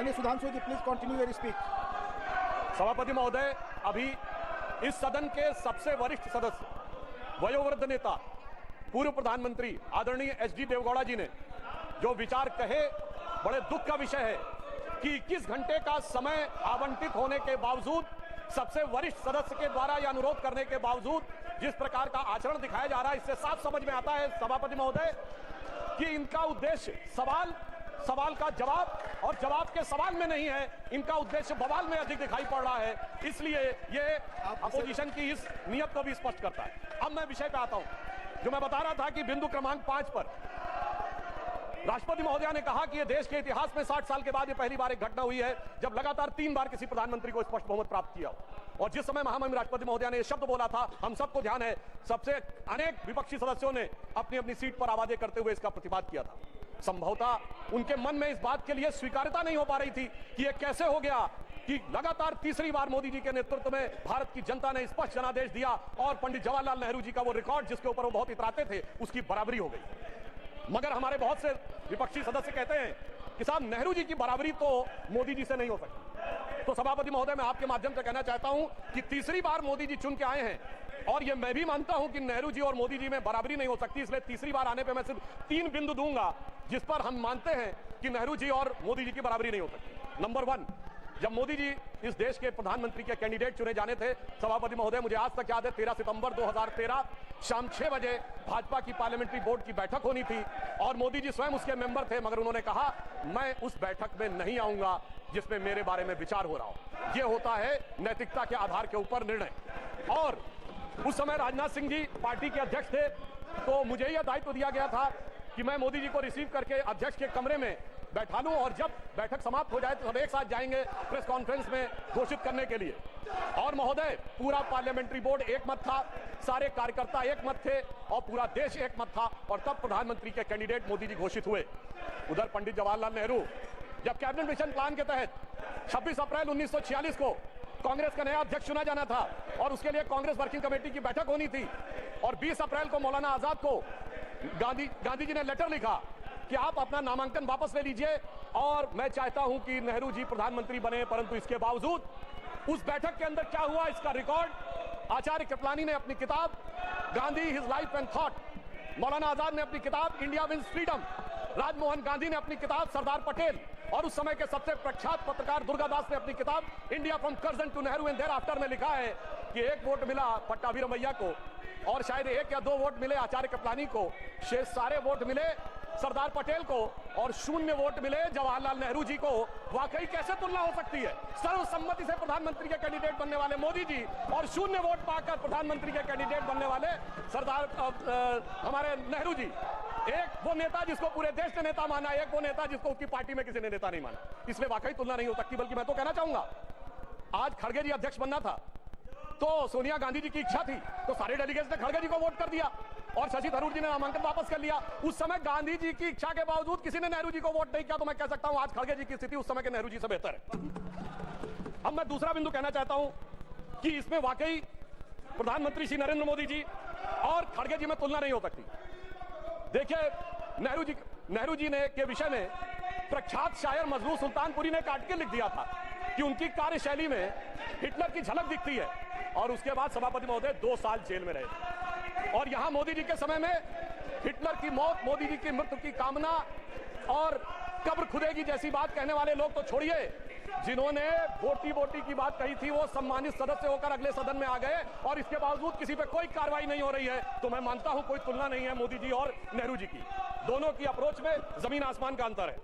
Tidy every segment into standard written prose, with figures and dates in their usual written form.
माननीय सुधांशु जी, please continue your speech. सभापति महोदय, अभी इस सदन के सबसे वरिष्ठ सदस्य, वयोवृद्ध नेता, पूर्व प्रधानमंत्री आदरणीय एच.डी. देवेगौड़ा जी ने जो विचार कहे, बड़े दुख का विषय है कि 21 घंटे का समय आवंटित होने के बावजूद, सबसे वरिष्ठ सदस्य के द्वारा यह अनुरोध करने के बावजूद जिस प्रकार का आचरण दिखाया जा रहा है, इससे साफ समझ में आता है सभापति महोदय कि इनका उद्देश्य सवाल का जवाब और जवाब के सवाल में नहीं है, इनका उद्देश्य बवाल में अधिक दिखाई पड़ रहा है। इसलिए ये अपोजिशन की इस नियत को भी स्पष्ट करता है। अब मैं विषय पे आता हूं। जो मैं बता रहा था कि बिंदु क्रमांक 5 पर राष्ट्रपति महोदया ने कहा कि यह देश के इतिहास में 60 साल के बाद यह पहली बार एक घटना हुई है जब लगातार 3 बार किसी प्रधानमंत्री को स्पष्ट बहुमत प्राप्त किया। और जिस समय महामहिम राष्ट्रपति महोदया ने यह शब्द बोला था, हम सबको ध्यान है, सबसे अनेक विपक्षी सदस्यों ने अपनी अपनी सीट पर आवाजें करते हुए इसका प्रतिवाद किया था। संभवतः उनके मन में इस बात के लिए स्वीकार्यता नहीं हो पा रही थी कि यह कैसे हो गया कि लगातार तीसरी बार मोदी जी के नेतृत्व में भारत की जनता ने स्पष्ट जनादेश दिया और पंडित जवाहरलाल नेहरू जी का वो रिकॉर्ड जिसके ऊपर वो बहुत इतराते थे, उसकी बराबरी हो गई। मगर हमारे बहुत से विपक्षी सदस्य कहते हैं कि साहब, नेहरू जी की बराबरी तो मोदी जी से नहीं हो सकती। तो सभापति महोदय, मैं आपके माध्यम से कहना चाहता हूं कि तीसरी बार मोदी जी चुन के आए हैं और ये मैं भी मानता हूं कि नेहरू जी और मोदी जी में बराबरी नहीं हो सकती, इसलिए तीसरी बार आने पे मैं सिर्फ 3 बिंदु दूंगा जिस पर हम मानते हैं कि नेहरू जी और मोदी जी की बराबरी नहीं हो सकती। नंबर 1, जब मोदी जी इस देश के प्रधानमंत्री के कैंडिडेट चुने जाने थे, सभापति महोदय, मुझे आज तक याद है 13 सितंबर 2013 शाम 6 बजे भाजपा की पार्लियामेंट्री बोर्ड की बैठक होनी थी और मोदी जी स्वयं उसके मेंबर थे, मगर उन्होंने कहा मैं उस बैठक में नहीं आऊंगा जिसमें मेरे बारे में विचार हो रहा हो। यह होता है नैतिकता के आधार के ऊपर निर्णय। और उस समय राजनाथ सिंह जी पार्टी के अध्यक्ष थे, तो मुझे यह दायित्व दिया गया था कि मैं मोदी जी को रिसीव करके अध्यक्ष के कमरे में बैठा लूं और जब बैठक समाप्त हो जाए तो सब एक साथ जाएंगे प्रेस कॉन्फ्रेंस में घोषित करने के लिए। और महोदय, पूरा पार्लियामेंट्री बोर्ड एक मत था, सारे कार्यकर्ता एक मत थे और पूरा देश एक मत था और तब प्रधानमंत्री के कैंडिडेट मोदी जी घोषित हुए। उधर पंडित जवाहरलाल नेहरू जब कैबिनेट मिशन प्लान के तहत 26 अप्रैल 1946 को कांग्रेस का नया अध्यक्ष चुना जाना था और उसके लिए कांग्रेस वर्किंग कमेटी की बैठक होनी थी और 20 अप्रैल को मौलाना आजाद को गांधी जी ने लेटर लिखा कि आप अपना नामांकन वापस ले लीजिए और मैं चाहता हूं कि नेहरू जी प्रधानमंत्री बने। परंतु इसके बावजूद उस बैठक के अंदर क्या हुआ, इसका रिकॉर्ड आचार्य कृपलानी ने अपनी किताब Gandhi his life and thought, Maulana Azad ने अपनी किताब India wins freedom, Rajmohan Gandhi ने अपनी किताब सरदार पटेल और उस समय के सबसे प्रख्यात पत्रकार दुर्गादास ने अपनी किताब India from Curzon to Nehru and thereafter में लिखा है कि 1 वोट मिला पट्टाभिरमैया को और शायद 1 या 2 वोट मिले आचार्य कृपलानी को, शेष सारे वोट मिले सरदार पटेल को और 0 वोट मिले जवाहरलाल नेहरू जी को। वाकई कैसे तुलना हो सकती है? सर्वसम्मति से प्रधानमंत्री के कैंडिडेट बनने वाले मोदी जी और 0 वोट पाकर प्रधानमंत्री के कैंडिडेट बनने वाले सरदार हमारे नेहरू जी। एक वो नेता जिसको पूरे देश ने नेता माना, एक वो नेता जिसको उसकी पार्टी में किसी ने नेता नहीं माना। इसलिए वाकई तुलना नहीं हो सकती। बल्कि मैं तो कहना चाहूंगा, आज खड़गे जी अध्यक्ष बनना था तो सोनिया गांधी जी की इच्छा थी तो सारे डेलीगेट्स ने खड़गे जी को वोट कर दिया और शशि थरूर जी ने नामांकन वापस कर लिया। उस समय गांधी जी की इच्छा के बावजूद किसी ने नेहरू जी को वोट नहीं किया, तो मैं कह सकता हूं आज खड़गे जी की स्थिति उस समय के नेहरू जी से बेहतर है। अब मैं दूसरा बिंदु कहना चाहता हूं कि इसमें वाकई प्रधानमंत्री श्री नरेंद्र मोदी जी और खड़गे जी में तुलना नहीं हो सकती। देखिए, नेहरू जी ने के विषय में प्रख्यात शायर मजरू सुल्तानपुरी ने एक आर्टिकल लिख दिया था कि उनकी कार्यशैली में हिटलर की झलक दिखती है और उसके बाद सभापति महोदय 2 साल जेल में रहे। और यहां मोदी जी के समय में हिटलर की मौत, मोदी जी की मृत्यु की कामना और कब्र खुदेगी जैसी बात कहने वाले लोग तो छोड़िए, जिन्होंने बोटी की बात कही थी वो सम्मानित सदस्य होकर अगले सदन में आ गए और इसके बावजूद किसी पे कोई कार्रवाई नहीं हो रही है। तो मैं मानता हूं कोई तुलना नहीं है मोदी जी और नेहरू जी की, दोनों की अप्रोच में जमीन आसमान का अंतर है।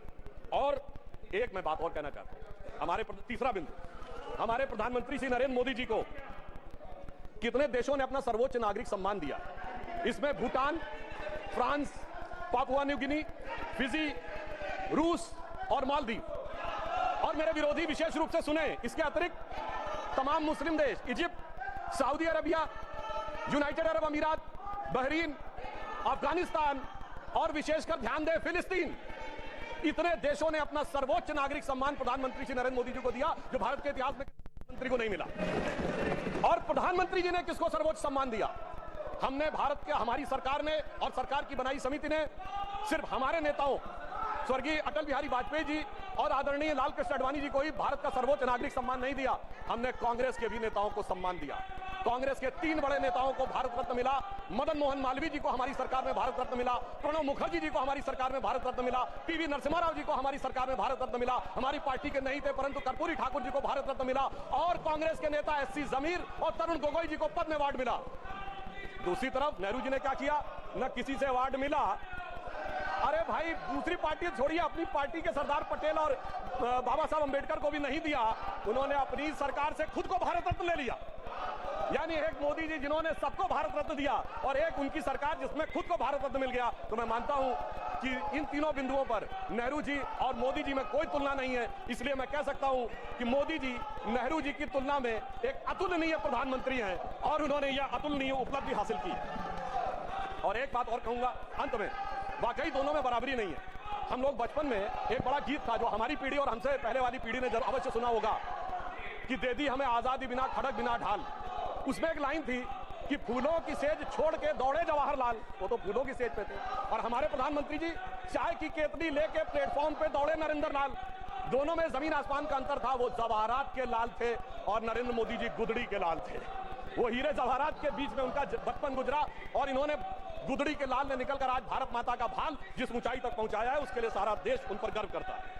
और एक मैं बात और कहना चाहता हूं, हमारे तीसरा बिंदु, हमारे प्रधानमंत्री श्री नरेंद्र मोदी जी को कितने देशों ने अपना सर्वोच्च नागरिक सम्मान दिया। इसमें Bhutan, France, Papua New Guinea, Fiji, रूस और मालदीव। और मेरे विरोधी विशेष रूप से सुने, इसके अतिरिक्त तमाम मुस्लिम देश, Egypt, Saudi Arabia, United Arab अमीरात, बहरीन, अफगानिस्तान और विशेषकर ध्यान दें फिलिस्तीन, इतने देशों ने अपना सर्वोच्च नागरिक सम्मान प्रधानमंत्री श्री नरेंद्र मोदी जी को दिया जो भारत के इतिहास में प्रधानमंत्री को नहीं मिला। और प्रधानमंत्री जी ने किसको सर्वोच्च सम्मान दिया? हमने भारत के, हमारी सरकार ने और सरकार की बनाई समिति ने सिर्फ हमारे नेताओं स्वर्गीय अटल बिहारी वाजपेयी जी और आदरणीय लाल कृष्ण आडवाणी जी को ही भारत का सर्वोच्च नागरिक सम्मान नहीं दिया, हमने कांग्रेस के भी नेताओं को सम्मान दिया। कांग्रेस के 3 बड़े नेताओं को भारत रत्न मिला। मदन मोहन मालवीय जी को हमारी सरकार में भारत रत्न मिला, प्रणब मुखर्जी जी को हमारी सरकार में भारत रत्न मिला, पीवी नरसिम्हा राव जी को हमारी सरकार में भारत रत्न मिला, हमारी पार्टी के नहीं थे परंतु कर्पूरी ठाकुर जी को भारत रत्न मिला, और कांग्रेस के नेता एससी जमीर और तरुण गोगोई जी को पद्म अवार्ड मिला। दूसरी तरफ नेहरू जी ने क्या किया, न किसी से अवार्ड मिला। अरे भाई, दूसरी पार्टी छोड़िए, अपनी पार्टी के सरदार पटेल और बाबा साहब अंबेडकर को भी नहीं दिया, उन्होंने अपनी सरकार से खुद को भारत रत्न ले लिया। यानी एक मोदी जी जिन्होंने सबको भारत रत्न दिया और एक उनकी सरकार जिसमें खुद को भारत रत्न मिल गया। तो मैं मानता हूं कि इन तीनों बिंदुओं पर नेहरू जी और मोदी जी में कोई तुलना नहीं है। इसलिए मैं कह सकता हूं कि मोदी जी नेहरू जी की तुलना में एक अतुलनीय प्रधानमंत्री हैं और उन्होंने यह अतुलनीय उपलब्धि हासिल की। और एक बात और कहूंगा अंत में, वाकई दोनों में बराबरी नहीं है। हम लोग बचपन में एक बड़ा गीत था जो हमारी पीढ़ी और हमसे पहले वाली पीढ़ी ने जब अवश्य सुना होगा कि दे दी हमें आजादी बिना खड़क बिना ढाल। उसमें एक लाइन थी कि फूलों की सेज छोड़ के दौड़े जवाहरलाल, वो तो फूलों की सेज पे थे, और हमारे प्रधानमंत्री जी चाय की केतली लेके प्लेटफॉर्म पे दौड़े नरेंद्र लाल। दोनों में जमीन आसमान का अंतर था, वो जवाहरात के लाल थे और नरेंद्र मोदी जी गुदड़ी के लाल थे। वो हीरे जवाहरात के बीच में उनका बचपन गुजरा और इन्होंने गुदड़ी के लाल ने निकलकर आज भारत माता का भाल जिस ऊंचाई तक पहुंचाया है उसके लिए सारा देश उन पर गर्व करता है।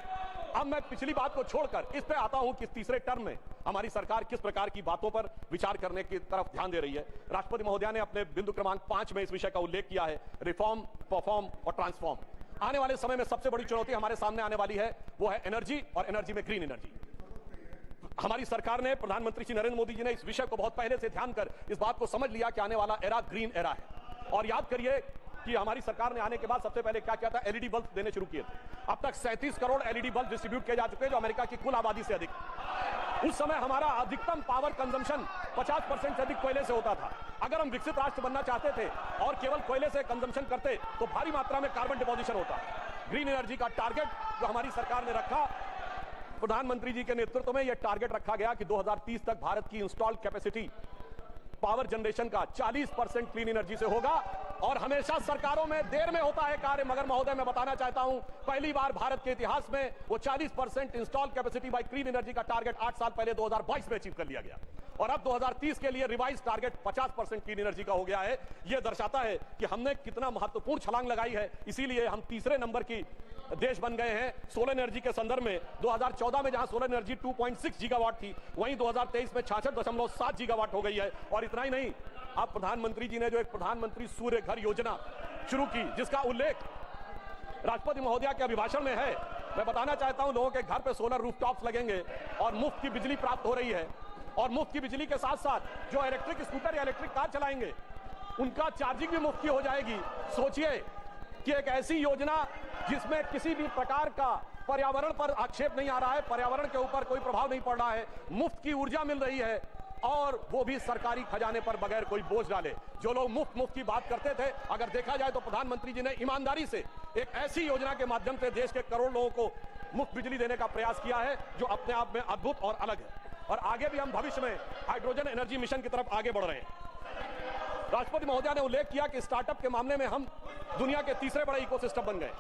अब मैं पिछली बात को छोड़कर इस पे आता हूं कि तीसरे टर्म में हमारी सरकार किस प्रकार की बातों पर विचार करने की तरफ ध्यान दे रही है। राष्ट्रपति महोदया ने अपने बिंदु क्रमांक 5 में इस विषय का उल्लेख किया है, रिफॉर्म, परफॉर्म और ट्रांसफॉर्म। आने वाले समय में सबसे बड़ी चुनौती हमारे सामने आने वाली है वो है एनर्जी, और एनर्जी में ग्रीन एनर्जी। हमारी सरकार ने, प्रधानमंत्री श्री नरेंद्र मोदी जी ने इस विषय को बहुत पहले से ध्यान कर इस बात को समझ लिया कि आने वाला एरा ग्रीन एरा है। और याद करिए कि हमारी सरकार ने आने के बाद सबसे पहले क्या किया था, एलईडी बल्ब देने शुरू किए थे। अब तक 37 करोड़ एलईडी बल्ब डिस्ट्रीब्यूट किए जा चुके हैं, जो अमेरिका की कुल आबादी से अधिक। उस समय हमारा अधिकतम पावर कंजम्पशन 50% से अधिक कोयले से होता था। अगर हम विकसित राष्ट्र बनना चाहते थे और केवल कोयले से कंजम्पशन करते तो भारी मात्रा में कार्बन डिपोजिशन होता। ग्रीन एनर्जी का टारगेट जो हमारी सरकार ने रखा, प्रधानमंत्री जी के नेतृत्व में यह टारगेट रखा गया कि 2030 तक भारत की इंस्टॉल्ड कैपेसिटी पावर जनरेशन का 40% क्लीन एनर्जी से होगा। और हमेशा सरकारों में देर में होता है कार्य, मगर महोदय मैं बताना चाहता हूं पहली बार भारत के इतिहास में वो 40% install capacity by clean energy का टारगेट 8 साल पहले 2022 में अचीव कर लिया गया। और अब 2030 के लिए रिवाइज टारगेट 50% क्लीन एनर्जी का हो गया है। यह दर्शाता है कि हमने कितना महत्वपूर्ण छलांग लगाई है। इसीलिए हम तीसरे नंबर की देश बन गए हैं सोलर एनर्जी के संदर्भ में। 2014 में जहां सोलर एनर्जी 2.6 गीगावाट थी, वहीं 2023 में 66.7 गीगावाट हो गई है। और इतना ही नहीं, अब प्रधानमंत्री जी ने जो एक प्रधानमंत्री सूर्य घर योजना शुरू की, जिसका उल्लेख राष्ट्रपति महोदया के अभिभाषण में है, मैं बताना चाहता हूं लोगों के घर पे सोलर रूफटॉप्स लगेंगे और मुफ्त की बिजली प्राप्त हो रही है। और मुफ्त की बिजली के साथ साथ जो इलेक्ट्रिक स्कूटर या इलेक्ट्रिक कार चलाएंगे उनका चार्जिंग भी मुफ्त की हो जाएगी। सोचिए कि एक ऐसी योजना जिसमें किसी भी प्रकार का पर्यावरण पर आक्षेप नहीं आ रहा है, पर्यावरण के ऊपर कोई प्रभाव नहीं पड़ रहा है, मुफ्त की ऊर्जा मिल रही है, और वो भी सरकारी खजाने पर बगैर कोई बोझ डाले। जो लोग मुफ्त की बात करते थे, अगर देखा जाए तो प्रधानमंत्री जी ने ईमानदारी से एक ऐसी योजना के माध्यम से देश के करोड़ लोगों को मुफ्त बिजली देने का प्रयास किया है जो अपने आप में अद्भुत और अलग है। और आगे भी हम भविष्य में हाइड्रोजन एनर्जी मिशन की तरफ आगे बढ़ रहे हैं। राष्ट्रपति महोदया ने उल्लेख किया कि स्टार्टअप के मामले में हम दुनिया के तीसरे बड़े इकोसिस्टम बन गए,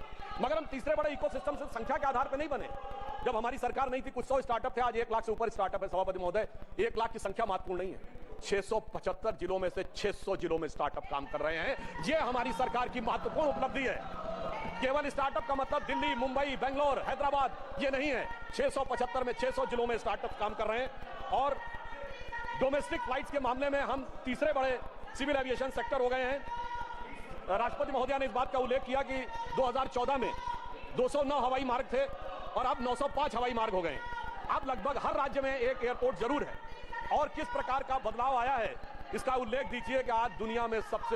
मगर हम तीसरे बड़े इकोसिस्टम से संख्या के आधार पर नहीं बने। जब हमारी सरकार नहीं थी कुछ 100 स्टार्टअप थे, आज 1 लाख से ऊपर स्टार्टअप है। सभापति महोदय, 1 लाख की संख्या महत्वपूर्ण नहीं है, 675 जिलों में से 600 जिलों में स्टार्टअप काम कर रहे हैं। ये हमारी सरकार की महत्वपूर्ण उपलब्धि है। केवल स्टार्टअप का मतलब दिल्ली, मुंबई, बेंगलोर, हैदराबाद ये नहीं है। 675 में 600 जिलों में स्टार्टअप काम कर रहे हैं। और डोमेस्टिक फ्लाइट्स के मामले में हम तीसरे बड़े सिविल एविएशन सेक्टर हो गए हैं। राष्ट्रपति महोदया ने इस बात का उल्लेख किया कि 2014 में 209 हवाई मार्ग थे और अब 905 हवाई मार्ग हो गए। अब लगभग हर राज्य में एक एयरपोर्ट जरूर है। और किस प्रकार का बदलाव आया है इसका उल्लेख दीजिए कि आज दुनिया में सबसे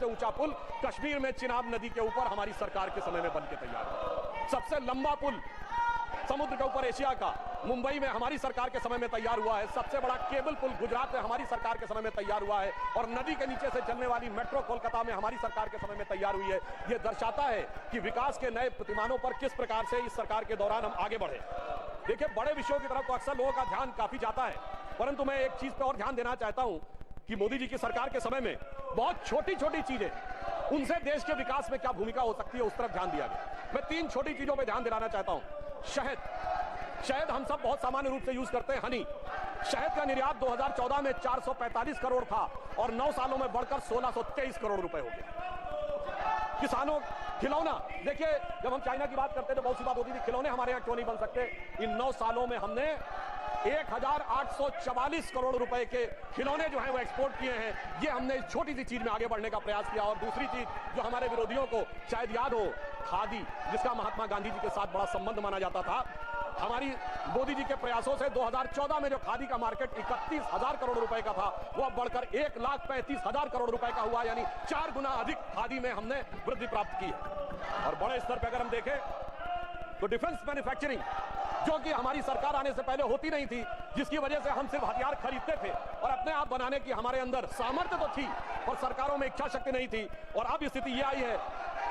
ऊंचा पुल कश्मीर में चिनाब नदी के ऊपर हमारी सरकार के समय में बन के तैयार हुआ। सबसे लंबा पुल समुद्र के ऊपर एशिया का मुंबई में हमारी सरकार के समय में तैयार हुआ है। सबसे बड़ा केबल पुल गुजरात में हमारी सरकार के समय में तैयार हुआ है। और नदी के नीचे से चलने वाली मेट्रो कोलकाता में हमारी सरकार के समय में तैयार हुई है। यह दर्शाता है कि विकास के नए प्रतिमानों पर किस प्रकार से इस सरकार के दौरान हम आगे बढ़े। देखिए, बड़े विषयों की तरफ तो अक्सर लोगों का ध्यान काफी जाता है, परंतु मैं एक चीज पर और ध्यान देना चाहता हूं कि मोदी जी की सरकार के समय में बहुत छोटी छोटी चीजें, उनसे देश के विकास में क्या भूमिका हो सकती है उस तरफ ध्यान दिया गया। मैं 3 छोटी चीजों पे ध्यान दिलाना चाहता हूं। शहद हम सब बहुत सामान्य रूप से यूज करते हैं। हनी, शहद का निर्यात 2014 में 445 करोड़ था और 9 सालों में बढ़कर 1623 करोड़ रुपए हो गया। किसानों, खिलौना, देखिए जब हम चाइना की बात करते थे तो बहुत सी बात होती थी, खिलौने हमारे यहाँ क्यों नहीं बन सकते। इन 9 सालों में हमने 1844 करोड़ रुपए के खिलौने जो हैं वो एक्सपोर्ट किए हैं। ये हमने इस छोटी सी चीज में आगे बढ़ने का प्रयास किया। और दूसरी चीज जो हमारे विरोधियों को शायद याद हो, खादी, जिसका महात्मा गांधी जी के साथ बड़ा संबंध माना जाता था, हमारी मोदी जी के प्रयासों से 2014 में जो खादी का मार्केट 31,000 करोड़ रुपए का था वो अब बढ़कर 1,35,000 करोड़ रुपए का हुआ, यानी 4 गुना अधिक खादी में हमने वृद्धि प्राप्त की है। और बड़े स्तर पर अगर हम देखें तो डिफेंस मैन्युफैक्चरिंग, जो कि हमारी सरकार आने से पहले होती नहीं थी, जिसकी वजह से हम सिर्फ हथियार खरीदते थे और अपने आप बनाने की हमारे अंदर सामर्थ्य तो थी और सरकारों में इच्छा शक्ति नहीं थी। और अब स्थिति यह आई है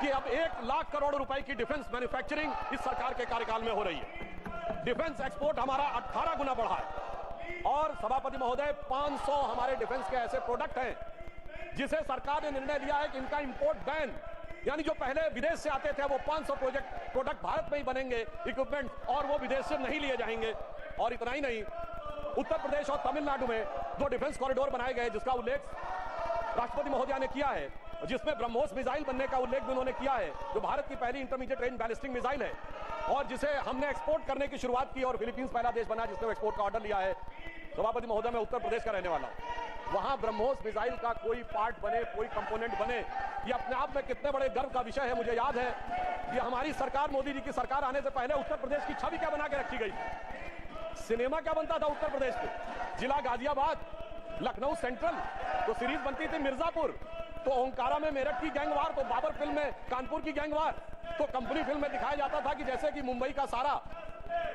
कि अब 1 लाख करोड़ रुपए की डिफेंस मैन्युफैक्चरिंग इस सरकार के कार्यकाल में हो रही है। डिफेंस एक्सपोर्ट हमारा 18 गुना बढ़ा है। और सभापति महोदय, 500 हमारे डिफेंस के ऐसे प्रोडक्ट हैं जिसे सरकार ने निर्णय लिया है कि इनका इंपोर्ट बैन, यानी जो पहले विदेश से आते थे वो 500 प्रोडक्ट भारत में ही बनेंगे, इक्विपमेंट, और वो विदेश से नहीं लिए जाएंगे। और इतना ही नहीं, उत्तर प्रदेश और तमिलनाडु में 2 डिफेंस कॉरिडोर बनाए गए जिसका उल्लेख राष्ट्रपति महोदय ने किया है, जिसमें ब्रह्मोस मिसाइल बनने का उल्लेख भी उन्होंने किया है, जो भारत की पहली इंटरमीडिएट रेंज बैलिस्टिक मिसाइल है और जिसे हमने एक्सपोर्ट करने की शुरुआत की और फिलीपींस पहला देश बना जिसने एक्सपोर्ट का ऑर्डर लिया है। सभापति महोदय, मैं उत्तर प्रदेश का रहने वाला हूं। वहां ब्रह्मोस मिसाइल का कोई पार्ट बने, कोई कंपोनेंट बने, ये अपने आप में कितने बड़े गर्व का विषय है। मुझे याद है कि हमारी सरकार, मोदी जी की सरकार आने से पहले उत्तर प्रदेश की छवि क्या बना के रखी गई, सिनेमा क्या बनता था उत्तर प्रदेश में, जिला गाजियाबाद, लखनऊ सेंट्रल, तो सीरीज बनती थी मिर्जापुर, तो ओंकारा में मेरठ की गैंगवार, तो बाबर फिल्म में कानपुर की गैंगवार, तो कंपनी फिल्म में दिखाया जाता था कि जैसे कि मुंबई का सारा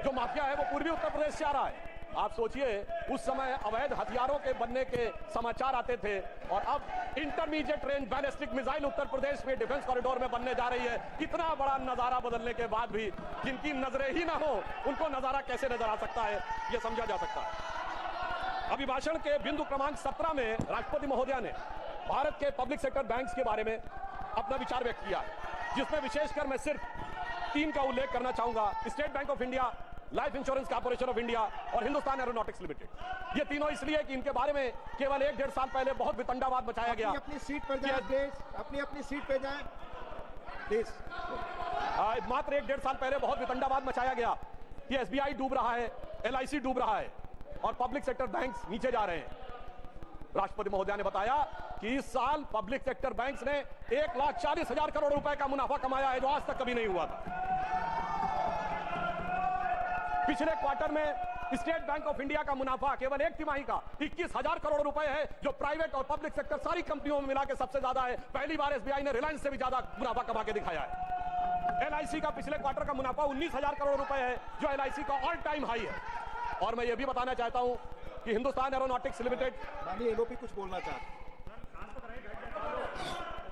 जो माफिया है वो पूर्वी उत्तर प्रदेश से आ रहा है। आप सोचिए, उस समय अवैध हथियारों के बनने के समाचार आते थे और अब intermediate range ballistic missile Uttar Pradesh में डिफेंस कॉरिडोर में बनने जा रही है। कितना बड़ा नजारा बदलने के बाद भी जिनकी नजरें ही ना हो उनको नजारा कैसे नजर आ सकता है, यह समझा जा सकता है। अभिभाषण के बिंदु क्रमांक 17 में राष्ट्रपति महोदय ने भारत के पब्लिक सेक्टर बैंक्स के बारे में अपना विचार व्यक्त किया, जिसमें विशेषकर मैं सिर्फ 3 का उल्लेख करना चाहूंगा। State bank of India, life insurance corporation of India और हिंदुस्तान एरोनॉटिक्स लिमिटेड। ये तीनों इसलिए कि इनके बारे में केवल 1-1.5 साल पहले बहुत वितंडावाद मचाया गया। अपनी सीट पर जाएं प्लीज, अपनी सीट पर जाएं प्लीज। मात्र 1-1.5 साल पहले बहुत वितंडावाद मचाया गया कि एसबीआई डूब रहा है, LIC डूब रहा है और पब्लिक सेक्टर बैंक्स नीचे जा रहे हैं। राष्ट्रपति महोदय ने बताया कि इस साल पब्लिक सेक्टर बैंक्स ने 1,40,000 करोड़ रुपए का मुनाफा कमाया है, जो आज तक कभी नहीं हुआ था। पिछले क्वार्टर में स्टेट बैंक ऑफ इंडिया का मुनाफा केवल 1 तिमाही का 21,000 करोड़ रुपए है, जो प्राइवेट और पब्लिक सेक्टर सारी कंपनियों में मिला के सबसे ज्यादा है। पहली बार एसबीआई ने रिलायंस से भी ज्यादा मुनाफा कमा के दिखाया है। LIC का पिछले क्वार्टर का मुनाफा 19,000 करोड़ रुपए है, जो LIC का ऑल टाइम हाई है। और मैं ये भी बताना चाहता हूं कि हिंदुस्तान एरोनॉटिक्स लिमिटेड, माननीय LOP कुछ बोलना चाहते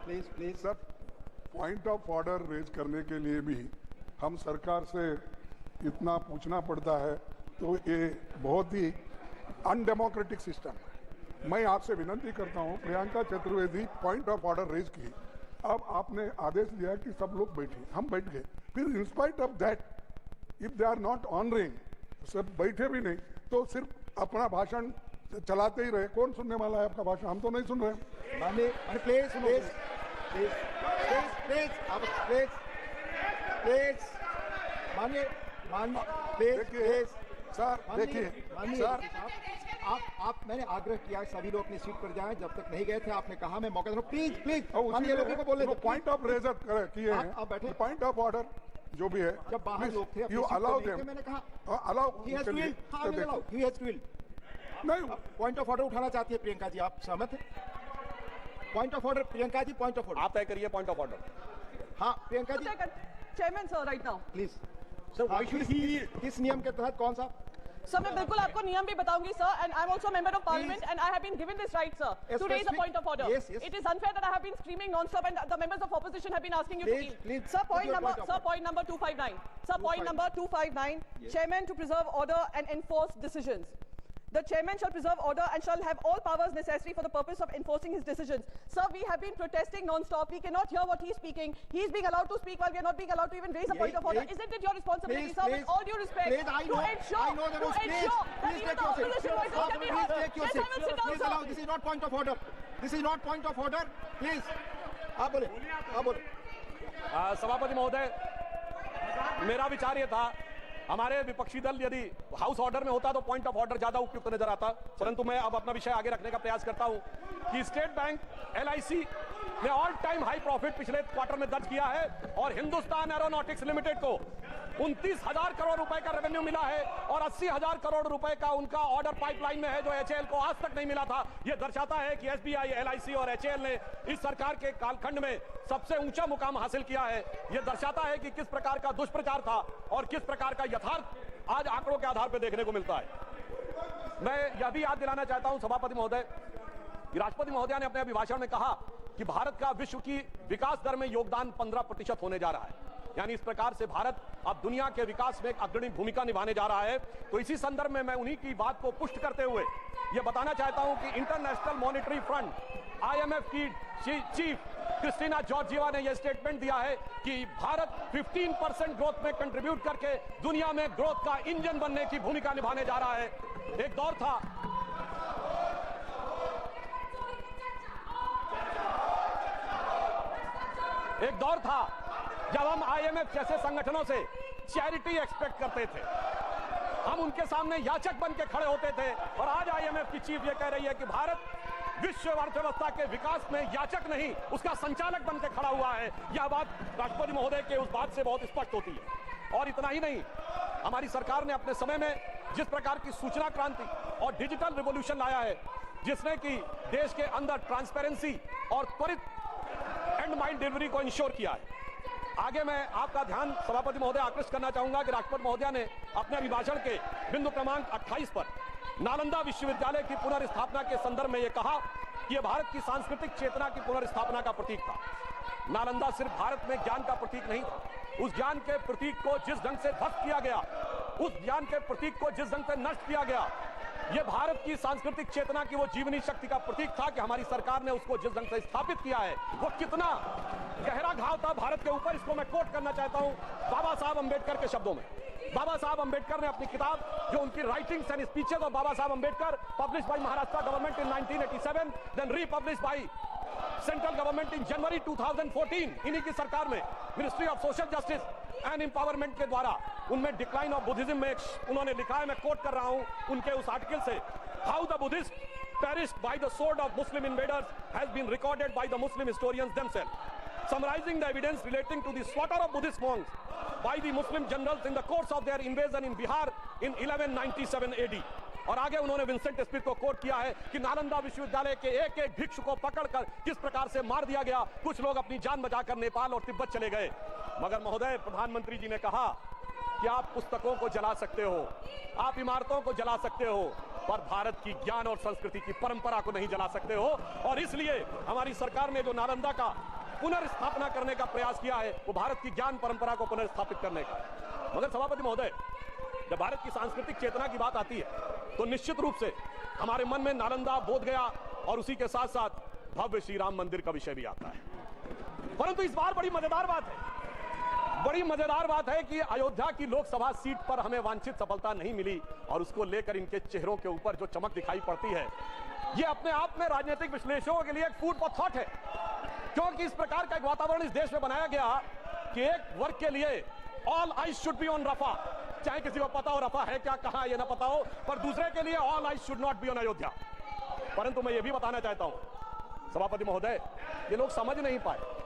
please. Sir, point of order raise करने के लिए भी हम सरकार से इतना पूछना पड़ता है, तो ये बहुत ही अनडेमोक्रेटिक सिस्टम है। मैं आपसे विनती करता हूं, Priyanka Chaturvedi point of order raise की, अब आपने आदेश दिया कि सब लोग बैठे, हम बैठ गए, फिर in spite of that if they are not honouring, सब बैठे भी नहीं तो सिर्फ अपना भाषण चलाते ही रहे। कौन सुनने वाला है आपका भाषण? हम तो नहीं सुन रहे। माननीय प्लीज मैंने आग्रह किया सभी लोग अपनी सीट पर जाएं, जब तक नहीं गए थे आपने कहा मैं मौका दूं। प्लीज माननीय लोगों को बोलने दो। पॉइंट ऑफ रेजर किए हैं, आप बैठे। पॉइंट ऑफ ऑर्डर जो भी है, जब बाहर लोग थे यू अलाउ देम, मैंने कहा अलाउ नहीं। पॉइंट ऑफ ऑर्डर उठाना चाहती है प्रियंका जी, आप सहमत हैं? Point of order Priyanka ji, point of order आप तय करिए पॉइंट ऑफ ऑर्डर। हाँ Priyanka ji. Chairman sir, right now please sir, why should he, किस नियम के तहत, कौन सा? सर मैं बिल्कुल आपको नियम भी बताऊंगी sir, and I am also member of parliament and I have been given this right sir to raise a point of order. It is unfair that I have been screaming non stop and the members of opposition have been asking you to leave. Sir point number 259, sir point number 259, chairman to preserve order and enforce decisions. The chairman shall preserve order and shall have all powers necessary for the purpose of enforcing his decisions. Sir, we have been protesting non-stop. We cannot hear what he's speaking. He's being allowed to speak while we are not being allowed to even raise a point of order. Isn't it your responsibility, sir, with all due respect, to ensure that even the opposition voices can be heard? Yes, I will sit down, sir. This is not point of order. This is not point of order. Please. आप बोले. सभापति महोदय, मेरा विचार ये था, हमारे विपक्षी दल यदि हाउस ऑर्डर में होता तो पॉइंट ऑफ ऑर्डर ज्यादा उपयुक्त नजर आता, परंतु मैं अब अपना विषय आगे रखने का प्रयास करता हूं कि स्टेट बैंक LIC ने ऑल टाइम हाई प्रॉफिट पिछले क्वार्टर में दर्ज किया है और हिंदुस्तान एरोनॉटिक्स लिमिटेड को 29,000 करोड़ रुपए का रेवेन्यू मिला है और 80,000 करोड़ रुपए का उनका ऑर्डर पाइपलाइन में है जो HAL को आज तक नहीं मिला था। यह दर्शाता है कि SBI, LIC और HAL ने इस सरकार के कालखंड में सबसे ऊंचा मुकाम हासिल किया है। यह दर्शाता है कि किस प्रकार का दुष्प्रचार था और किस प्रकार का यथार्थ आज आंकड़ों के आधार पर देखने को मिलता है। मैं यह भी याद दिलाना चाहता हूं सभापति महोदय कि राष्ट्रपति महोदय ने अपने अभिभाषण में कहा कि भारत का विश्व की विकास दर में योगदान 15% होने जा रहा है, यानी इस प्रकार से भारत अब दुनिया के विकास में एक अग्रणी भूमिका निभाने जा रहा है। तो इसी संदर्भ में मैं उन्हीं की बात को पुष्ट करते हुए यह बताना चाहता हूं कि इंटरनेशनल मॉनेटरी फंड IMF की चीफ क्रिस्टीना जॉर्जिएवा ने यह स्टेटमेंट दिया है कि भारत 15% ग्रोथ में कंट्रीब्यूट करके दुनिया में ग्रोथ का इंजन बनने की भूमिका निभाने जा रहा है। एक दौर था जब हम IMF जैसे संगठनों से चैरिटी एक्सपेक्ट करते थे, हम उनके सामने याचक बन के खड़े होते थे, और आज IMF की चीफ ये कह रही है कि भारत विश्व अर्थव्यवस्था के विकास में याचक नहीं उसका संचालक बन के खड़ा हुआ है। यह बात राष्ट्रपति महोदय के उस बात से बहुत स्पष्ट होती है। और इतना ही नहीं, हमारी सरकार ने अपने समय में जिस प्रकार की सूचना क्रांति और डिजिटल रिवॉल्यूशन लाया है, जिसने कि देश के अंदर ट्रांसपेरेंसी और त्वरित एंड माइंड डिलीवरी को इंश्योर किया है। आगे मैं आपका ध्यान सभापति महोदय आकृष्ट करना चाहूंगा कि राष्ट्रपति महोदय ने अपने अभिभाषण के बिंदु क्रमांक 28 पर नालंदा विश्वविद्यालय की पुनर्स्थापना के संदर्भ में यह कहा कि यह भारत की सांस्कृतिक चेतना की पुनर्स्थापना का प्रतीक था। नालंदा सिर्फ भारत में ज्ञान का प्रतीक नहीं था, उस ज्ञान के प्रतीक को जिस ढंग से ध्वस्त किया गया, उस ज्ञान के प्रतीक को जिस ढंग से नष्ट किया गया, यह भारत की सांस्कृतिक चेतना की वो जीवनी शक्ति का प्रतीक था कि हमारी सरकार ने उसको जिस ढंग से स्थापित किया है वो कितना गहरा घाव था भारत के ऊपर। इसको मैं कोट करना चाहता हूं बाबा साहब अंबेडकर के शब्दों में। बाबा साहब अंबेडकर ने अपनी किताब जो उनकी writings and speeches of Baba Saheb Ambedkar, publish by Maharashtra government in 1987, then republish by central government in January 2014, इन्हीं की सरकार में ministry of social justice and empowerment के द्वारा उनमें डिक्लाइन ऑफ बुद्धिज्म में उन्होंने लिखा है, मैं कोट कर रहा हूं उनके उस आर्टिकल से, how the Buddhist perished by the sword of Muslim invaders has been recorded by the Muslim historians themselves, summarizing the evidence relating to the slaughter of Buddhist monks by the Muslim generals in the course of their invasion in Bihar in 1197 AD। और आगे उन्होंने Vincent Smith को coat किया है कि नालंदा विश्वविद्यालय के एक एक भिक्षु को पकड़कर किस प्रकार से मार दिया गया, कुछ लोग अपनी जान बचाकर नेपाल और तिब्बत चले गए। मगर महोदय, प्रधानमंत्री जी ने कहा कि आप पुस्तकों को जला सकते हो, आप इमारतों को जला सकते हो, पर भारत की ज्ञान और संस्कृति की परंपरा को नहीं जला सकते हो। और इसलिए हमारी सरकार ने जो नालंदा का पुनर्स्थापना करने का प्रयास किया है वो भारत की ज्ञान परंपरा को पुनर्स्थापित करने का। मगर सभापति महोदय, जब भारत की सांस्कृतिक चेतना की बात आती है तो निश्चित रूप से हमारे मन में नालंदा, बोधगया और उसी के साथ साथ भव्य श्री राम मंदिर का विषय भी आता है। परंतु इस बार बड़ी मजेदार बात है कि अयोध्या की लोकसभा सीट पर हमें वांछित सफलता नहीं मिली और उसको लेकर इनके चेहरों के ऊपर जो चमक दिखाई पड़ती है, ये अपने आप में राजनीतिक विश्लेषकों के लिए एक फूड फॉर थॉट है। क्योंकि इस प्रकार का एक वातावरण इस देश में बनाया गया कि एक वर्ग के लिए all eyes should be on Rafah, चाहे किसी को पता हो रफा है क्या, कहां ये ना पता हो, पर दूसरे के लिए all eyes should not be on Ayodhya. परंतु मैं ये भी बताना चाहता हूं सभापति महोदय, ये लोग समझ नहीं पाए।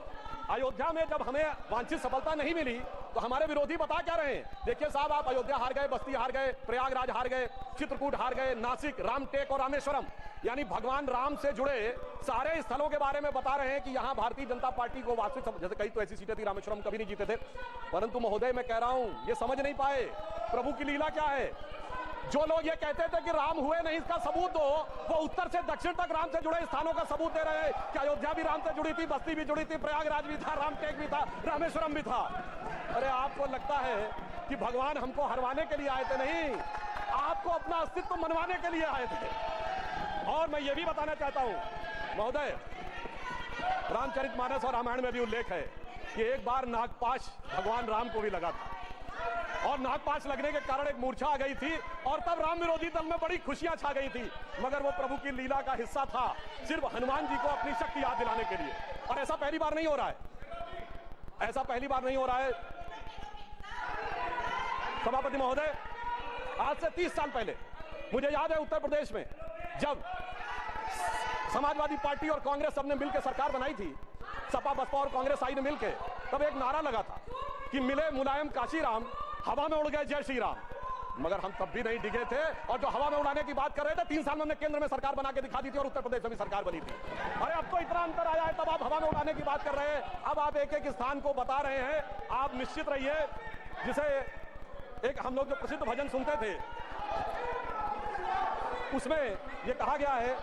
अयोध्या में जब हमें वांछित सफलता नहीं मिली तो हमारे विरोधी बता क्या रहे हैं, देखिए साहब, आप अयोध्या हार गए, बस्ती हार गए, प्रयागराज हार गए, चित्रकूट हार गए, नासिक, रामटेक और रामेश्वरम, यानी भगवान राम से जुड़े सारे स्थलों के बारे में बता रहे हैं कि यहां भारतीय जनता पार्टी को वास्तविक, जैसे कई तो ऐसी सीटें थी रामेश्वरम कभी नहीं जीते थे। परंतु महोदय, मैं कह रहा हूं ये समझ नहीं पाए प्रभु की लीला क्या है। जो लोग ये कहते थे कि राम हुए नहीं, इसका सबूत दो, वो उत्तर से दक्षिण तक राम से जुड़े स्थानों का सबूत दे रहे हैं कि अयोध्या भी राम से जुड़ी थी, बस्ती भी जुड़ी थी, प्रयागराज भी था, रामटेक भी था, रामेश्वरम भी था। अरे आपको लगता है कि भगवान हमको हरवाने के लिए आए थे? नहीं, आपको अपना अस्तित्व मनवाने के लिए आए थे। और मैं ये भी बताना चाहता हूं महोदय, रामचरितमानस और रामायण में भी उल्लेख है कि एक बार नागपाश भगवान राम को भी लगा था, और नागपाश लगने के कारण एक मूर्छा आ गई थी, और तब राम विरोधी दल में बड़ी खुशियां छा गई थी, मगर वो प्रभु की लीला का हिस्सा था, सिर्फ हनुमान जी को अपनी शक्ति याद दिलाने के लिए। और ऐसा पहली बार नहीं हो रहा है, ऐसा पहली बार नहीं हो रहा है। सभापति महोदय, आज से 30 साल पहले मुझे याद है उत्तर प्रदेश में जब समाजवादी पार्टी और कांग्रेस सबने मिलकर सरकार बनाई थी, सपा बसपा और कांग्रेस आई ने मिलकर, तब एक नारा लगा था कि मिले मुलायम काशीराम, हवा में उड़ गए जय श्री राम। मगर हम तब भी नहीं डिगे थे, और जो हवा में उड़ाने की बात कर रहे थे, 3 साल में हमने केंद्र में सरकार बना के दिखा दी थी और उत्तर प्रदेश में भी सरकार बनी थी। अरे अब तो इतना अंतर आया है, तब आप हवा में उड़ाने की बात कर रहे हैं, अब आप एक एक स्थान को बता रहे हैं। आप निश्चित रहिए, जिसे एक हम लोग जो प्रसिद्ध भजन सुनते थे उसमें ये कहा गया है,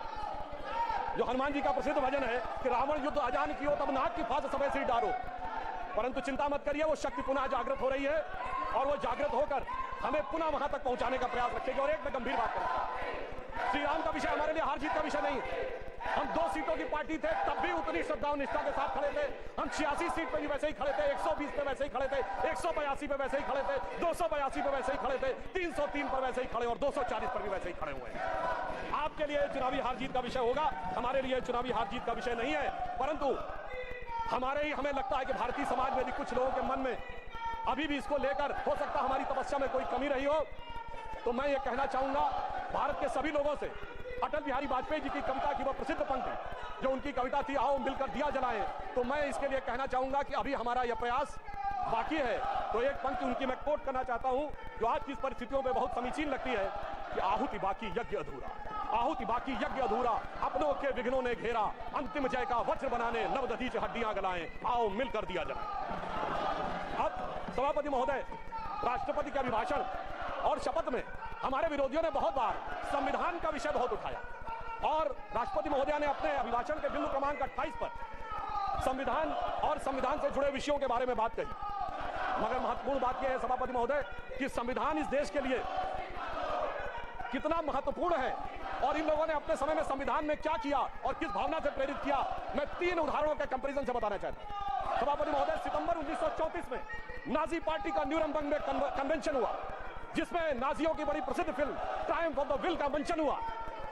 जो हनुमान जी का प्रसिद्ध भजन है कि रावण युद्ध अजान कियो तब नाग की फांस सबे सिर डारो, परंतु चिंता मत करिए, वो शक्ति पुनः जागृत हो रही है, और वो जागृत होकर हमें पुनः वहां तक पहुंचाने का प्रयास रखेगी। और एक मैं गंभीर बात करूंगा, श्री राम का विषय हमारे लिए हार जीत का विषय नहीं है। हम 2 सीटों की पार्टी थे, तब भी उतनी श्रद्धा और निष्ठा के साथ खड़े थे। हम 86 सीट पे भी वैसे ही खड़े थे, 120 पे वैसे ही खड़े थे, 182 पे वैसे ही खड़े थे, 282 पे वैसे ही खड़े थे, 303 पर वैसे ही खड़े, और 240 पर भी वैसे ही खड़े हुए हैं। आपके लिए चुनावी हार जीत का विषय होगा, हमारे लिए चुनावी हार जीत का विषय नहीं है, परंतु हमें लगता है कि भारतीय समाज में भी कुछ लोगों के मन में अभी भी इसको लेकर हो सकता हमारी तपस्या में कोई कमी रही हो। तो मैं ये कहना चाहूंगा भारत के सभी लोगों से, अटल बिहारी वाजपेयी जी की कविता की वह प्रसिद्ध पंक्ति जो उनकी कविता थी, आओ मिलकर दिया जलाएं, तो मैं इसके लिए कहना चाहूंगा कि अभी हमारा यह प्रयास बाकी है। तो एक पंक्ति उनकी मैं कोट करना चाहता हूं, जो आज की परिस्थितियों में बहुत समीचीन लगती है कि आहुति बाकी यज्ञ अधूरा, आहुति बाकी यज्ञ अधूरा, अपनों के विघ्नों ने घेरा, अंतिम जय का वज्र बनाने नवदधीच हड्डियां गलाएं, आओ मिलकर दिया जलाएं। अब सभापति महोदय, राष्ट्रपति के अभिभाषण और शपथ में हमारे विरोधियों ने बहुत बार संविधान का विषय बहुत उठाया, और राष्ट्रपति महोदय ने अपने अभिभाषण के बिंदु क्रमांक 28 पर संविधान और संविधान से जुड़े विषयों के बारे में बात कही। मगर महत्वपूर्ण बात यह है सभापति महोदय कि संविधान इस देश के लिए कितना महत्वपूर्ण है, और इन लोगों ने अपने समय में संविधान में क्या किया और किस भावना से प्रेरित किया, मैं 3 उदाहरणों के कंपैरिजन से बताना चाहता हूं। सभापति महोदय, सितंबर 1934 में नाजी पार्टी का न्यूरमबर्ग में कन्वेंशन हुआ, जिसमें नाजियों की बड़ी प्रसिद्ध film Triumph of the will का मंचन हुआ,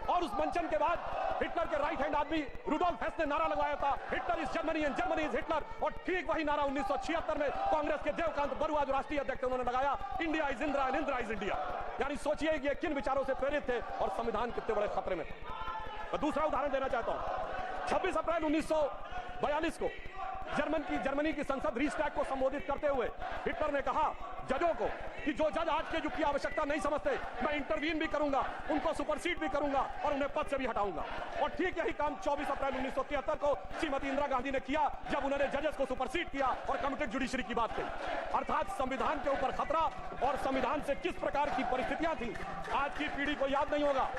और उस मंचन के बाद हिटलर के राइट हैंड आदमी रुडोल्फ हेस ने नारा लगाया था, Hitler is Germany and Germany is Hitler. और ठीक वही नारा 1976 में कांग्रेस के देवकांत बरुआ जो राष्ट्रीय अध्यक्ष उन्होंने लगाया, India is Indira and Indira is India. यानी सोचिए कि ये किन विचारों से प्रेरित थे और संविधान कितने बड़े खतरे में थे। मैं दूसरा उदाहरण देना चाहता हूं, 26 अप्रैल 1942 को जर्मनी की संसद रीस्टैग को संबोधित करते हुए हिटलर ने कहा जजों को कि जो जज आज के युग की आवश्यकता नहीं समझते, मैं इंटरवीन भी करूंगा, उनको सुपरसीड भी करूंगा और उन्हें पद से भी हटाऊंगा। और ठीक यही काम 24 अप्रैल 1973 को श्रीमती इंदिरा गांधी ने किया, जब उन्होंने जजेस को सुपरसीड किया और कमिटेड जुडिशरी की बात कही। अर्थात संविधान के ऊपर खतरा और संविधान से किस प्रकार की परिस्थितियां थी आज की पीढ़ी को याद नहीं होगा।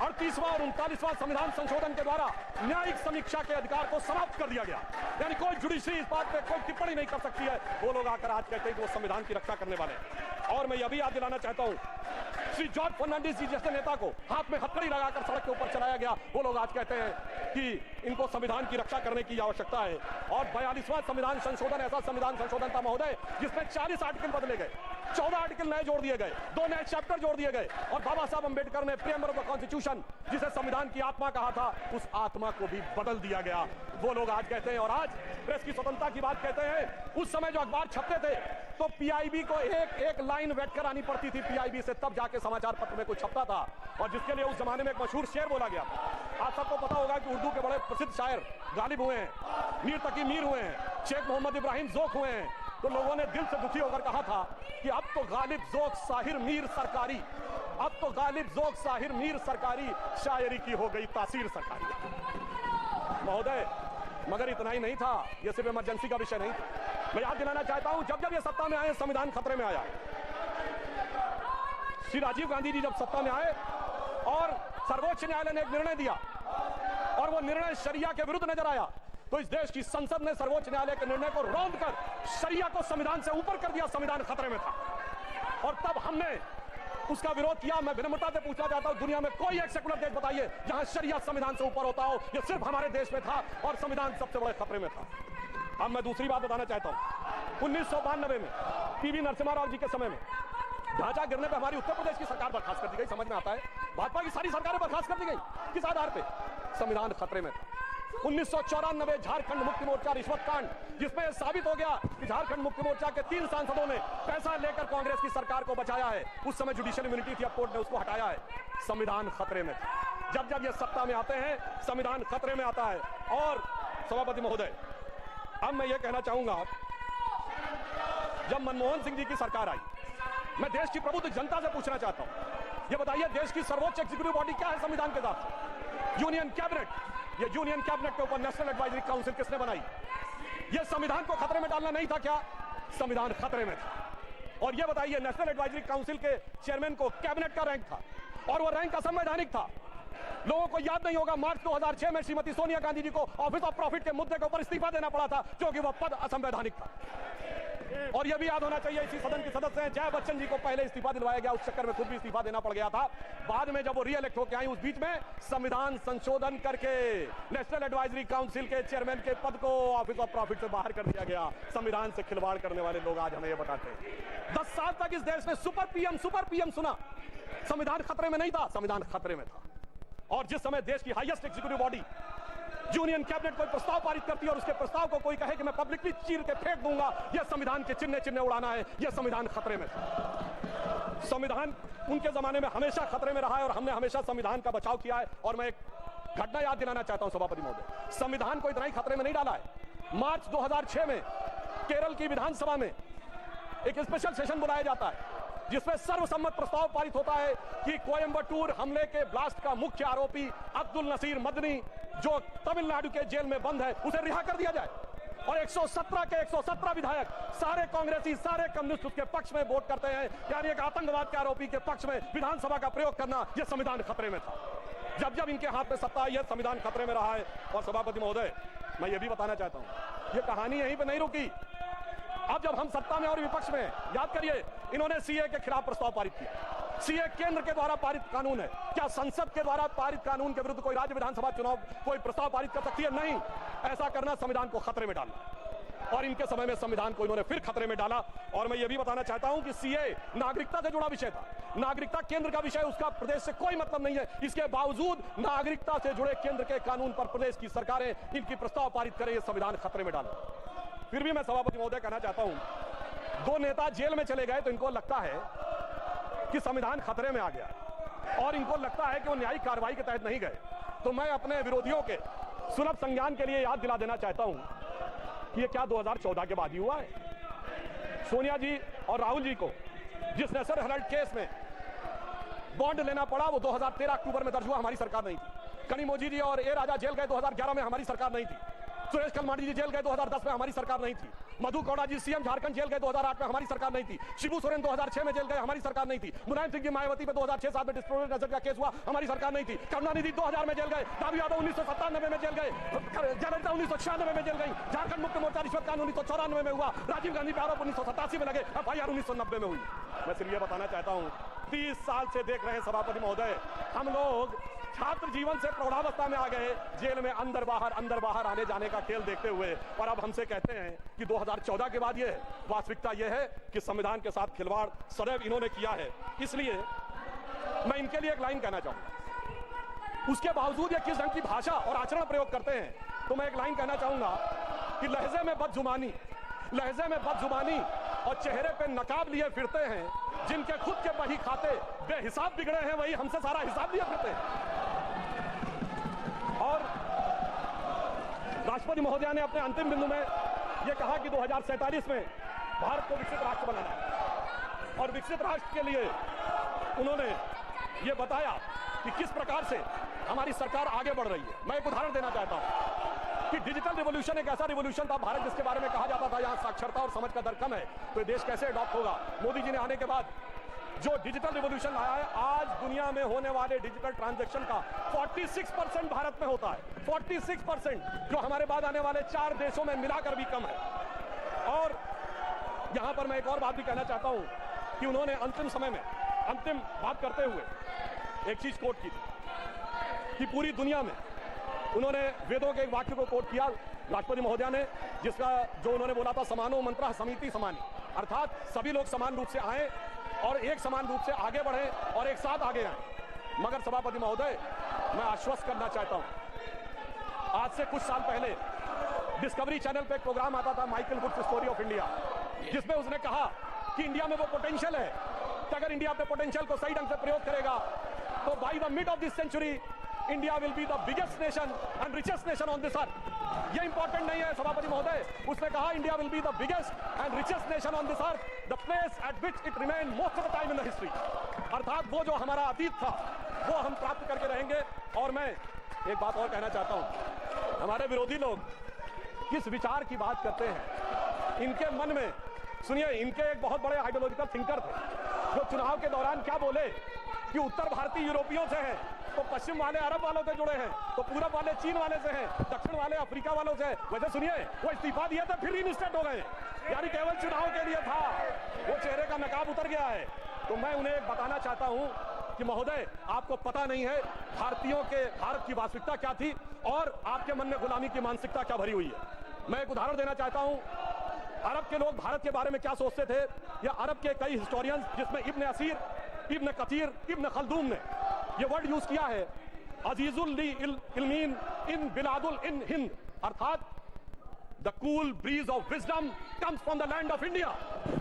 38वां और 39वां संविधान संशोधन के द्वारा न्यायिक समीक्षा के अधिकार को समाप्त कर दिया गया, यानी कोई जुडिशरी इस बात पे कोई टिप्पणी नहीं कर सकती है। वो लोग आकर आज कहते हैं कि वो संविधान की रक्षा करने वाले हैं। और मैं यह भी याद दिलाना चाहता हूं, श्री जॉर्ज फर्नांडिस जी जैसे नेता को हाथ में हथकड़ी लगाकर सड़क के ऊपर चलाया गया, वो लोग आज कहते हैं कि इनको संविधान की रक्षा करने की आवश्यकता है। और 42वां संविधान संशोधन ऐसा संविधान संशोधन था महोदय, जिसमें 40 आर्टिकल बदले गए, 14 आर्टिकल नए जोड़ दिए गए, 2 नए चैप्टर जोड़ दिए गए, और बाबा साहब अंबेडकर ने प्रियम्बल ऑफ द कॉन्स्टिट्यूशन, जिसे संविधान की आत्मा कहा था, उस आत्मा को भी बदल दिया गया। वो लोग आज कहते हैं, और आज प्रेस की स्वतंत्रता की बात कहते हैं, उस समय जो अखबार छपते थे तो पीआईबी को एक लाइन वेट करानी पड़ती थी पीआईबी से, तब जाके समाचार पत्र में कुछ छपता था, और जिसके लिए उस जमाने में एक मशहूर शेर बोला गया। आप सबको पता होगा कि उर्दू के बड़े प्रसिद्ध शायर गालिब हुए हैं, मीर तकी मीर हुए हैं, शेख मोहम्मद इब्राहिम ज़ोक हुए हैं, तो लोगों ने दिल से दुखी होकर कहा था कि अब तो गालिब ज़ोक साहिर मीर सरकारी, अब तो गालिब ज़ोक साहिर मीर सरकारी, शायरी की हो गई तासीर सरकारी। महोदय, मगर इतना ही नहीं था, यह सिर्फ इमरजेंसी का विषय नहीं था। मैं याद दिलाना चाहता हूं, जब जब ये सत्ता में आए संविधान खतरे में आया। श्री राजीव गांधी जी जब सत्ता में आए और सर्वोच्च न्यायालय ने एक निर्णय दिया, और वो निर्णय शरिया के विरुद्ध नजर आया, तो इस देश की संसद ने सर्वोच्च न्यायालय के निर्णय को रौंद कर शरिया को संविधान से ऊपर कर दिया, संविधान खतरे में था। और तब हमने उसका विरोध किया। मैं विनम्रता से पूछना चाहता हूं, दुनिया में कोई एक सेकुलर देश बताइए जहां शरीयत संविधान से ऊपर होता हो। यह सिर्फ हमारे देश में था और संविधान सबसे बड़े खतरे में था। अब मैं दूसरी बात बताना चाहता हूं, 1992 में पीवी नरसिम्हा राव जी के समय में ढांचा गिरने पर हमारी उत्तर प्रदेश की सरकार बर्खास्त कर दी गई। समझ में आता है, भाजपा की सारी सरकारें बर्खास्त कर दी गई। किस आधार पे? संविधान खतरे में था। 1994 झारखंड मुक्ति मोर्चा रिश्वत कांड, जिसमें यह साबित हो गया कि झारखंड मुक्ति मोर्चा के 3 सांसदों ने पैसा लेकर कांग्रेस की सरकार को बचाया है। उस समय जुडिशियल इम्यूनिटी थी, अब कोर्ट ने उसको हटाया है। संविधान खतरे में था। जब जब ये सत्ता में आते हैं, संविधान खतरे में आता है। और सभापति महोदय, अब मैं ये कहना चाहूंगा, जब मनमोहन सिंह जी की सरकार आई, मैं देश की प्रबुद्ध जनता से पूछना चाहता हूं, ये बताइए देश की सर्वोच्च एग्जीक्यूटिव बॉडी क्या है संविधान के साथ? Union cabinet. ये यूनियन कैबिनेट के ऊपर नेशनल एडवाइजरी काउंसिल किसने बनाई? ये संविधान को खतरे में डालना नहीं था क्या? संविधान खतरे में था। और ये बताइए, नेशनल एडवाइजरी काउंसिल के चेयरमैन को कैबिनेट का रैंक था और वो रैंक असंवैधानिक था। लोगों को याद नहीं होगा, मार्च 2006 में श्रीमती सोनिया गांधी जी को ऑफिस ऑफ प्रॉफिट के मुद्दे के ऊपर इस्तीफा देना पड़ा था, क्योंकि वह पद असंवैधानिक था। और यह भी याद होना चाहिए, इसी सदन के सदस्य हैं, जय बच्चन जी को पहले इस्तीफा दिलवाया गया, उस चक्कर में खुद भी इस्तीफा देना पड़ गया था। बाद में जब वो रीइलेक्ट होकर आई, उस बीच में संविधान संशोधन करके नेशनल एडवाइजरी काउंसिल के चेयरमैन के पद को ऑफिस ऑफ प्रॉफिट से बाहर कर दिया गया। संविधान से खिलवाड़ करने वाले लोग आज हमें ये बताते हैं। 10 साल तक इस देश ने सुपर पीएम सुना, संविधान खतरे में नहीं था, संविधान खतरे में था। और जिस समय देश की highest executive body union cabinet कोई प्रस्ताव पारित करती है और उसके प्रस्ताव को कोई कहे कि मैं पब्लिकली चीर के फेंक दूंगा, यह संविधान के चिन्ह उड़ाना है, यह संविधान खतरे में था। संविधान उनके जमाने में हमेशा खतरे में रहा है और हमने हमेशा संविधान का बचाव किया है। और मैं एक घटना याद दिलाना चाहता हूं सभापति महोदय, संविधान को इतना ही खतरे में नहीं डाला है। मार्च 2006 में केरल की विधानसभा में एक स्पेशल सेशन बुलाया जाता है, जिसमें सर्वसम्मत प्रस्ताव पारित होता है कि कोयंबटूर हमले के ब्लास्ट का मुख्य आरोपी अब्दुल नसीर मदनी, जो तमिलनाडु के जेल में बंद है, उसे रिहा कर दिया जाए। और 117 के 117 विधायक, सारे कांग्रेसी, सारे कम्युनिस्ट उसके पक्ष में वोट करते हैं। यानी एक आतंकवाद के आरोपी के पक्ष में विधानसभा का प्रयोग करना, यह संविधान खतरे में था। जब जब इनके हाथ में सत्ता आई है, संविधान खतरे में रहा है। और सभापति महोदय, मैं ये भी बताना चाहता हूं, यह कहानी यहीं पर नहीं रुकी। अब जब हम सत्ता में और विपक्ष में, याद करिए, इन्होंने सीए के खिलाफ प्रस्ताव पारित किया। सीए केंद्र के द्वारा पारित कानून है। क्या संसद के द्वारा पारित कानून के विरुद्ध कोई राज्य विधानसभा चुनाव कोई प्रस्ताव पारित कर सकती है? नहीं। ऐसा करना संविधान को खतरे में डालना। और इनके समय में संविधान को इन्होंने फिर खतरे में डाला। और मैं ये भी बताना चाहता हूं कि सीए नागरिकता से जुड़ा विषय था। नागरिकता केंद्र का विषय, उसका प्रदेश से कोई मतलब नहीं है। इसके बावजूद नागरिकता से जुड़े केंद्र के कानून पर प्रदेश की सरकारें इनकी प्रस्ताव पारित करें, यह संविधान खतरे में डाला। फिर भी मैं सभापति महोदय कहना चाहता हूं, 2 नेता जेल में चले गए तो इनको लगता है कि संविधान खतरे में आ गया और इनको लगता है कि वो न्यायिक कार्रवाई के तहत नहीं गए। तो मैं अपने विरोधियों के सुलभ संज्ञान के लिए याद दिला देना चाहता हूं कि ये क्या 2014 के बाद ही हुआ है? सोनिया जी और राहुल जी को जिस नेशनल हेराल्ड केस में बॉन्ड लेना पड़ा, वो 2013 अक्टूबर में दर्ज हुआ, हमारी सरकार नहीं थी। कनिमोझी जी और ए राजा जेल गए 2011 में, हमारी सरकार नहीं थी। सुरेश कलमाडी जी जेल गए 2010 में, हमारी सरकार नहीं थी। मधु कौड़ा जी सीएम झारखंड जेल गए 2008 में, हमारी सरकार नहीं थी। शिबू सोरेन 2006 में जेल गए, हमारी सरकार नहीं थी। मुलायम सिंह जी मायावती पे 2006-7 में डिस्ट्रोवर्ड नजर का केस हुआ, हमारी सरकार नहीं थी। करुणानिधि 2000 में जेल गए, लालू यादव 1997 में जेल गए, जयललिता 1996 में जेल गई, झारखंड मुक्ति मोर्चा रिश्वत कांड 1994 में हुआ, राजीव गांधी पे आरोप 1987 में लगे, FIR 1990 में हुई। मैं सिर्फ ये बताना चाहता हूँ, 30 साल से देख रहे हैं सभापति महोदय, हम लोग छात्र जीवन से प्रौढ़ावस्था में आ गए, जेल में अंदर बाहर आने जाने का खेल देखते हुए। और अब हमसे कहते हैं कि 2014 के बाद ये है। वास्तविकता यह है कि संविधान के साथ खिलवाड़ सदैव इन्होंने किया है। इसलिए मैं इनके लिए एक लाइन कहना चाहूंगा, उसके बावजूद ये किस ढंग की भाषा और आचरण प्रयोग करते हैं, तो मैं एक लाइन कहना चाहूंगा कि लहजे में बदजुबानी और चेहरे पे नकाब लिए फिरते हैं, जिनके खुद के बही खाते बेहिसाब बिगड़े हैं, वही हमसे सारा हिसाब लिए फिरते हैं। और राष्ट्रपति महोदया ने अपने अंतिम बिंदु में यह कहा कि 2047 में भारत को विकसित राष्ट्र बनाना है। और विकसित राष्ट्र के लिए उन्होंने यह बताया कि किस प्रकार से हमारी सरकार आगे बढ़ रही है। मैं एक उदाहरण देना चाहता हूं कि डिजिटल रिवॉल्यूशन एक ऐसा रिवॉल्यूशन था, भारत जिसके बारे में कहा जाता था यहां साक्षरता और समझ का दर कम है, तो ये देश कैसे अडॉप्ट होगा। मोदी जी ने आने के बाद जो डिजिटल रिवॉल्यूशन आया है, आज दुनिया में होने वाले डिजिटल ट्रांजैक्शन का 46% भारत में होता है। 46%, जो हमारे बाद आने वाले 4 देशों में मिलाकर भी कम है। और यहां पर मैं एक और बात भी कहना चाहता हूं कि उन्होंने अंतिम समय में अंतिम बात करते हुए एक चीज कोट की थी कि पूरी दुनिया में उन्होंने वेदों के एक वाक्य को कोट किया राष्ट्रपति महोदया ने, जिसका जो उन्होंने बोला था समानो मंत्र समिति समानी, अर्थात सभी लोग समान रूप से आए और एक समान रूप से आगे बढ़े और एक साथ आगे आए। मगर सभापति महोदय, मैं आश्वस्त करना चाहता हूं, आज से कुछ साल पहले डिस्कवरी चैनल पे एक प्रोग्राम आता था Michael Woods story of India, जिसमें उसने कहा कि इंडिया में वो पोटेंशियल है कि अगर इंडिया अपने पोटेंशियल को सही ढंग से प्रयोग करेगा तो by the mid of this century India will be the biggest nation and richest nation on this earth. ये इंपॉर्टेंट नहीं है सभापति महोदय, उसने कहा India will be the biggest and richest nation on this earth, the place at which it remain most of the time in the history. अर्थात वो जो हमारा अतीत था वो हम प्राप्त करके रहेंगे। और मैं एक बात और कहना चाहता हूं, हमारे विरोधी लोग किस विचार की बात करते हैं, इनके मन में सुनिए, इनके एक बहुत बड़े आइडियोलॉजिकल थिंकर थे जो चुनाव के दौरान क्या बोले कि उत्तर भारतीय यूरोपियों से हैं, तो पश्चिम वाले अरब वालों से जुड़े हैं, तो पूरब वाले चीन वाले से हैं, दक्षिण वाले अफ्रीका वालों से। वैसे सुनिए, वो इस्तीफा दिया था फिर इनस्टेट हो गए, यानी केवल चुनाव के लिए था, वो चेहरे का नकाब उतर गया है। तो मैं उन्हें बताना चाहता हूं कि महोदय, आपको पता नहीं है भारतीयों के भारत की वास्तविकता क्या थी और आपके मन में गुलामी की मानसिकता क्या भरी हुई है। मैं एक उदाहरण देना चाहता हूं, अरब के लोग भारत के बारे में क्या सोचते थे, या अरब के कई हिस्टोरियंस जिसमें इब्न असीर, इब्न कतीर, इब्न खल्दूम ने ये वर्ड यूज किया है, अजीजुल ली इल्मीन इन बिलादुल इन हिंद, अर्थात the cool bridge of wisdom comes from the land of India.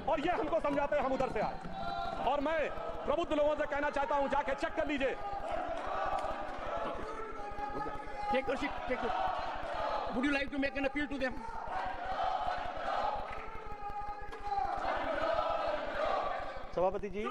और ये हमको समझाते हैं, हम उधर से आए। और मैं प्रबुद्ध लोगों से कहना चाहता हूं, जाके चेक कर लीजिए। Take your seat. Take your. Would you like to make an appeal to them? सभापति जी